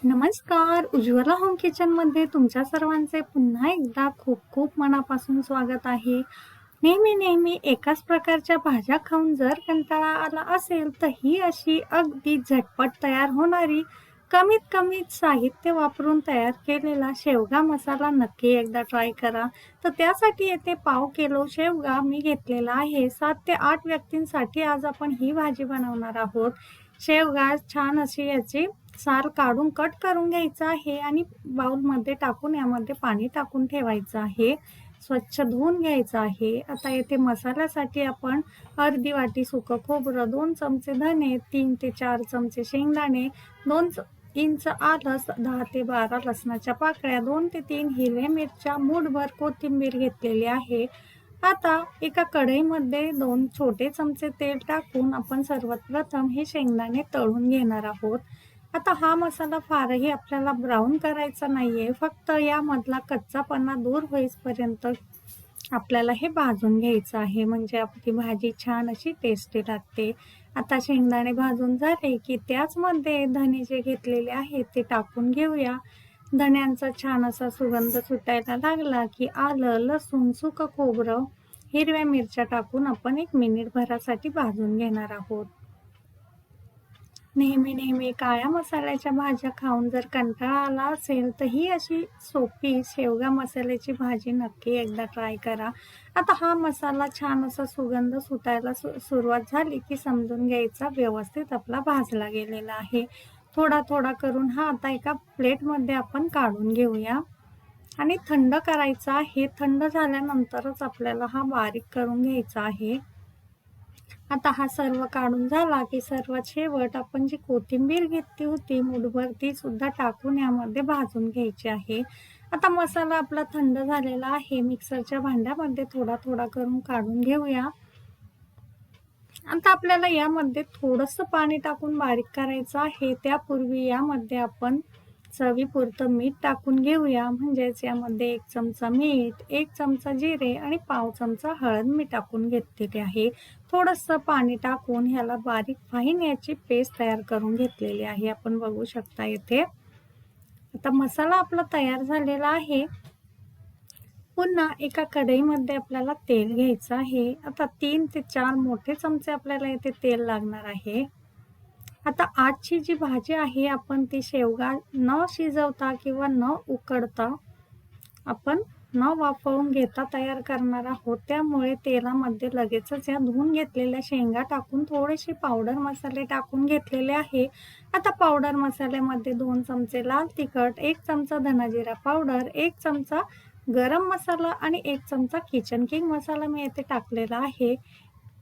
नमस्कार. उज्ज्वला होम किचनमध्ये तुमच्या सर्वांचे पुन्हा एकदा खूप खूप मनापासून स्वागत आहे. नेहमी एकाच प्रकारच्या भाज्या खाऊन जर कंटाळा आला असेल, तर ही अशी अगदी झटपट तयार होणारी, कमीत साहित्य वापरून तयार केलेला शेवगा मसाला नक्की एकदा ट्राय करा. तर त्यासाठी येथे पाव किलो शेवगा मी घेतलेला आहे. 7 ते 8 व्यक्तींसाठी आज आपण ही भाजी बनवणार आहोत. शेवगा छान अशी याची साल काढून कट करून घ्यायचं आहे आणि बाउलमध्ये टाकून यामध्ये पाणी टाकून ठेवायचं आहे. स्वच्छ धुवून घ्यायचं आहे. आता येथे मसाल्यासाठी आपण अर्धी वाटी सुकं खोबरं, 2 चमचे धने, 3 ते 4 चमचे शेंगदाणे, 2 इंच आलं, 10 ते 12 लसणाच्या पाकळ्या, 2 ते 3 हिरव्या मिरच्या, मूठभर कोथिंबीर घेतलेली आहे. आता एका कढईमध्ये 2 छोटे चमचे तेल टाकून आपण सर्वात प्रथम हे शेंगदाणे तळून घेणार आहोत. आता हा मसाला फारही आपल्याला ब्राऊन करायचा नाहीये, फक्त यामधला कच्चापणा दूर होईपर्यंत आपल्याला हे भाजून घ्यायचं आहे, म्हणजे आपली भाजी छान अशी टेस्टी लागते. आता शेंगदाणे भाजून झाले की त्याचमध्ये धने जे घेतलेले आहेत ते टाकून घेऊया. धण्यांचा छान असा सुगंध सुटायला लागला की आलं, लसूण, सुकं खोबरं, हिरव्या मिरच्या टाकून आपण 1 मिनिटभरासाठी भाजून घेणार आहोत. नेहमी काळ्या मसाल्याच्या भाज्या खाऊन जर कंटाळा आला असेल, तर ही अशी सोपी शेवगा मसाल्याची भाजी नक्की एकदा ट्राय करा. आता हा मसाला छान असा सुगंध सुटायला सुरुवात झाली की समजून घ्यायचा व्यवस्थित आपला भाजला गेलेला आहे. थोडा करून हा आता एका प्लेटमध्ये आपण काढून घेऊया आणि थंड करायचा आहे. थंड झाल्यानंतरच आपल्याला हा बारीक करून घ्यायचा आहे. आता हा सर्व काढून झाला की सर्वात शेवट आपण जी कोथिंबीर घेतली होती मूठभर, ती सुद्धा टाकून यामध्ये भाजून घ्यायची आहे. आता मसाला आपला थंड झालेला आहे. मिक्सरच्या भांड्यामध्ये थोडा करून काढून घेऊया. आता आपल्याला यामध्ये थोडंसं पाणी टाकून बारीक करायचं आहे. त्यापूर्वी यामध्ये आपण चवीपुरतं मीठ टाकून घेऊया. म्हणजेच यामध्ये 1 चमचा मीठ, 1 चमचा जिरे आणि पाव चमचा हळद मी टाकून घेतलेली आहे. थोडंसं पाणी टाकून ह्याला बारीक फाईन याची पेस्ट तयार करून घेतलेली आहे. आपण बघू शकता येथे. आता मसाला आपला तयार झालेला आहे. पुन्हा एका कढईमध्ये आपल्याला तेल घ्यायचं आहे. आता 3 ते 4 मोठे चमचे आपल्याला इथे तेल लागणार आहे. आता आजची जी भाजी आहे आपण ती शेवगा न शिजवता किंवा न उकडता आपण न वाफवून घेता तयार करणार आहोत. त्यामुळे तेलामध्ये लगेचच या धुवून घेतलेल्या शेंगा टाकून थोडेसे पावडर मसाले टाकून घेतलेले आहे. आता पावडर मसाल्यामध्ये 2 चमचे लाल तिखट, 1 चमचा धना-जिरा पावडर, 1 चमचा गरम मसाला आणि 1 चमचा किचन किंग मसाला मी येथे टाकलेला आहे.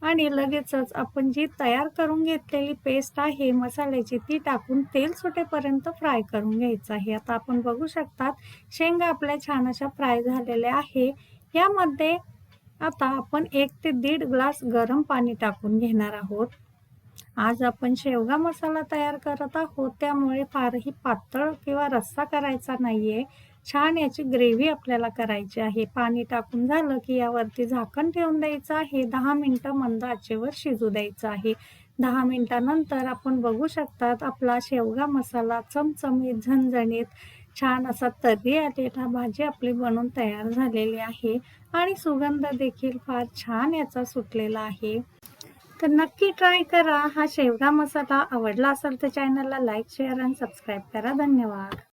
आणि लगेचच आपण जी तयार करून घेतलेली पेस्ट आहे मसाल्याची, ती टाकून तेल सुटेपर्यंत फ्राय करून घ्यायचं आहे. आता आपण बघू शकतात शेंगा आपल्या छान अशा फ्राय झालेल्या आहे. यामध्ये आता आपण 1 ते 1.5 ग्लास गरम पाणी टाकून घेणार आहोत. आज आपण शेवगा मसाला तयार करत आहोत, त्यामुळे फारही पातळ किंवा रस्सा करायचा नाहीये. छान याची ग्रेव्ही आपल्याला करायची आहे. पाणी टाकून झालं की यावरती झाकण ठेवून द्यायचं आहे. 10 मिनिटं मंद आचेवर शिजू द्यायचं आहे. 10 मिनिटानंतर आपण बघू शकतात आपला शेवगा मसाला चमचमीत, झणझणीत, छान असा तर्री आलेला भाजी आपली बनून तयार झालेली आहे आणि सुगंध देखील फार छान याचा सुटलेला आहे. तर नक्की ट्राय करा. हा शेवगा मसाला आवडला असेल तर चॅनलला लाईक, शेअर आणि सबस्क्राईब करा. धन्यवाद.